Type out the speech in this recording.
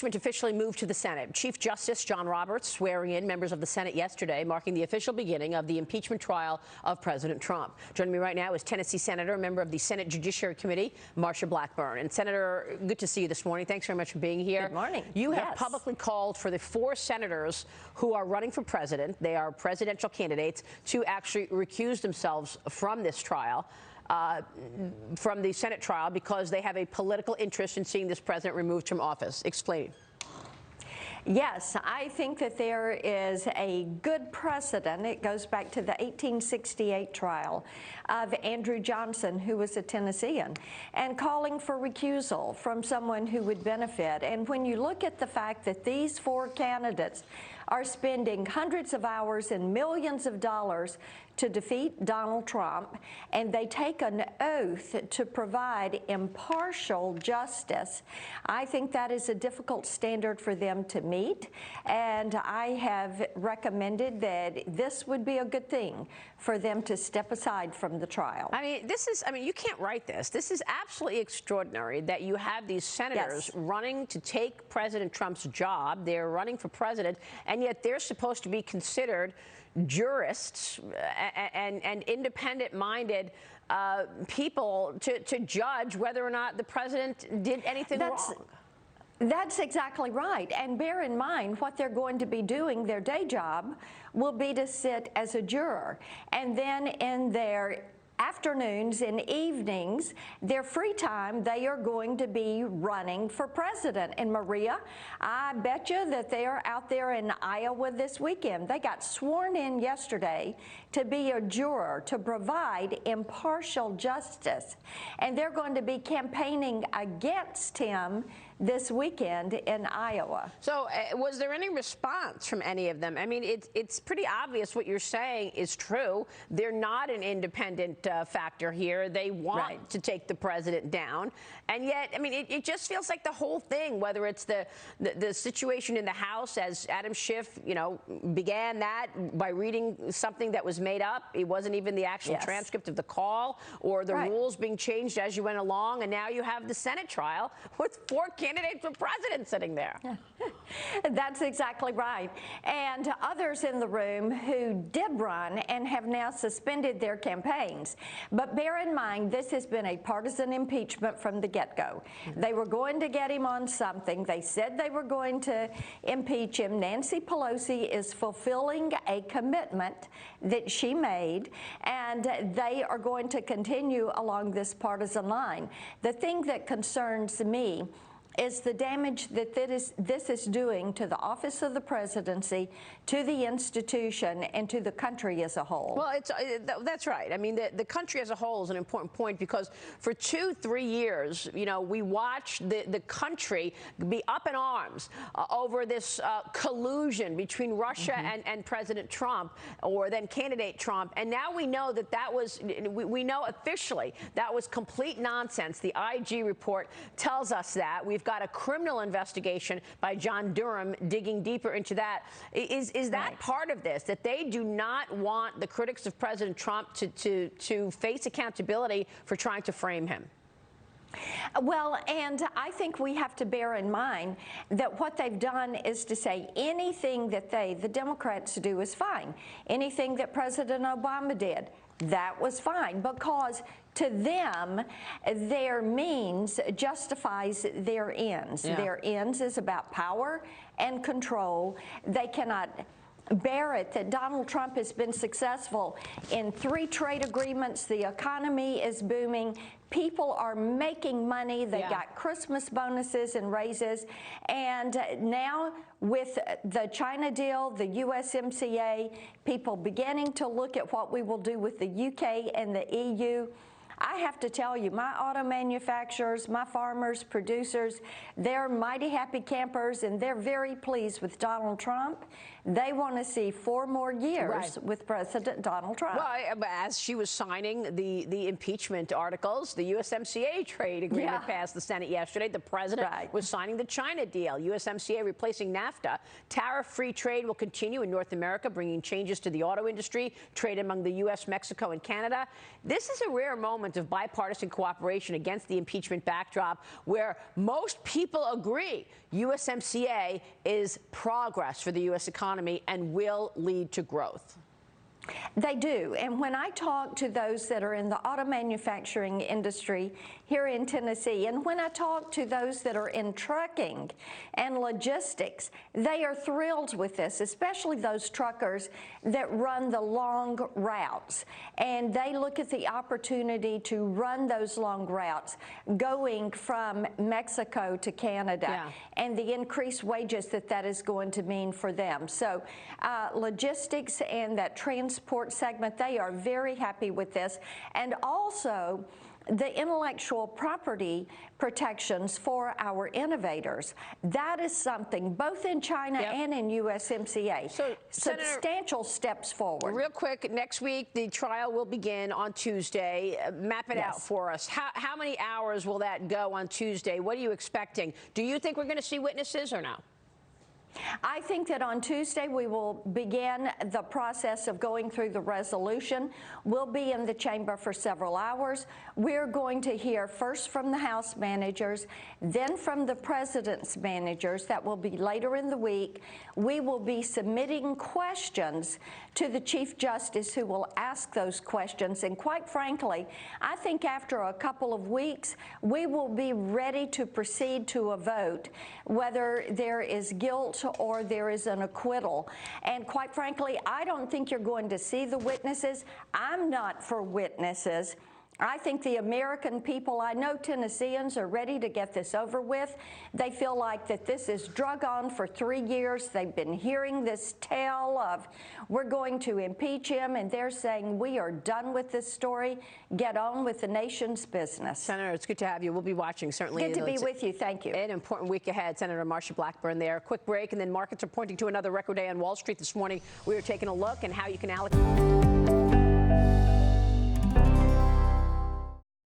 impeachment officially moved to the Senate. Chief Justice John Roberts swearing in members of the Senate yesterday, marking the official beginning of the impeachment trial of President Trump. Joining me right now is Tennessee Senator, member of the Senate Judiciary Committee, Marsha Blackburn. And Senator, good to see you this morning. Thanks very much for being here. Good morning. You have publicly called for the 4 senators who are running for president, they are presidential candidates, to actually recuse themselves from this trial. From the Senate trial because they have a political interest in seeing this president removed from office. Explain. Yes, I think that there is a good precedent. It goes back to the 1868 trial of Andrew Johnson, who was a Tennessean, and calling for recusal from someone who would benefit. And when you look at the fact that these 4 candidates are spending hundreds of hours and millions of dollars to defeat Donald Trump, and they take an oath to provide impartial justice, I think that is a difficult standard for them to meet, and I have recommended that this would be a good thing for them to step aside from the trial. You can't write this. This is absolutely extraordinary that you have these senators running to take President Trump's job. They're running for president, and yet they're supposed to be considered jurists and independent-minded people to judge whether or not the president did anything wrong. That's exactly right. And bear in mind, what they're going to be doing, their day job, will be to sit as a juror. And then in their afternoons and evenings, their free time, they are going to be running for president. And Maria, I bet you that they are out there in Iowa this weekend. They got sworn in yesterday to be a juror, to provide impartial justice. And they're going to be campaigning against him this weekend in Iowa. So was there any response from any of them? I mean, it's pretty obvious what you're saying is true. They're not an independent factor here. They want to take the president down. And yet, I mean, it just feels like the whole thing, whether it's the situation in the House, as Adam Schiff, began that by reading something that was made up. It wasn't even the actual transcript of the call, or the rules being changed as you went along. And now you have the Senate trial with 4 candidates for president sitting there. That's exactly right. And others in the room who did run and have now suspended their campaigns. But bear in mind, this has been a partisan impeachment from the get-go. They were going to get him on something. They said they were going to impeach him. Nancy Pelosi is fulfilling a commitment that she made, and they are going to continue along this partisan line. The thing that concerns me is the damage that this is doing to the office of the presidency, to the institution, and to the country as a whole. Well, that's right. I mean, the country as a whole is an important point, because for 2-3 years, we watched the country be up in arms over this collusion between Russia and President Trump, or then candidate Trump. And now we know we know officially that was complete nonsense. The IG report tells us that. We've got a criminal investigation by John Durham digging deeper into that. Is that part of this, that they do not want the critics of President Trump to face accountability for trying to frame him? Well, and I think we have to bear in mind that what they've done is to say anything that the Democrats do is fine. Anything that President Obama did, that was fine, because to them, their means justifies their ends. Their ends is about power and control. They cannot bear it that Donald Trump has been successful in 3 trade agreements. The economy is booming. People are making money. They got Christmas bonuses and raises. And now with the China deal, the USMCA, people beginning to look at what we will do with the UK and the EU. I have to tell you, my auto manufacturers, my farmers, producers, they're mighty happy campers, and they're very pleased with Donald Trump. They want to see 4 more years with President Donald Trump. Well, as she was signing the impeachment articles, the USMCA trade agreement passed the Senate yesterday. The president was signing the China deal, USMCA replacing NAFTA. Tariff-free trade will continue in North America, bringing changes to the auto industry, trade among the U.S., Mexico, and Canada. This is a rare moment moment of bipartisan cooperation against the impeachment backdrop, where most people agree USMCA is progress for the U.S. economy and will lead to growth. They do. And when I talk to those that are in the auto manufacturing industry here in Tennessee, and when I talk to those that are in trucking and logistics, they are thrilled with this, especially those truckers that run the long routes. And they look at the opportunity to run those long routes going from Mexico to Canada, and the increased wages that is going to mean for them. So logistics and that transport segment, they are very happy with this. And also the intellectual property protections for our innovators. That is something both in China and in USMCA. So, substantial steps forward. Real quick, next week the trial will begin on Tuesday. Map it out for us. How many hours will that go on Tuesday? What are you expecting? Do you think we're going to see witnesses or no? I think that on Tuesday we will begin the process of going through the resolution. We'll be in the chamber for several hours. We're going to hear first from the House managers, then from the President's managers. That will be later in the week. We will be submitting questions to the Chief Justice, who will ask those questions. And quite frankly, I think after a couple of weeks, we will be ready to proceed to a vote, whether there is guilt or there is an acquittal. And quite frankly, I don't think you're going to see the witnesses. I'm not for witnesses. I think the American people, I know Tennesseans are ready to get this over with. They feel like that this is drug on for 3 years. They've been hearing this tale of we're going to impeach him, and they're saying we are done with this story. Get on with the nation's business. Senator, it's good to have you. We'll be watching, certainly. Good to be with you. Thank you. An important week ahead. Senator Marsha Blackburn there. Quick break, and then markets are pointing to another record day on Wall Street this morning. We are taking a look at how you can allocate.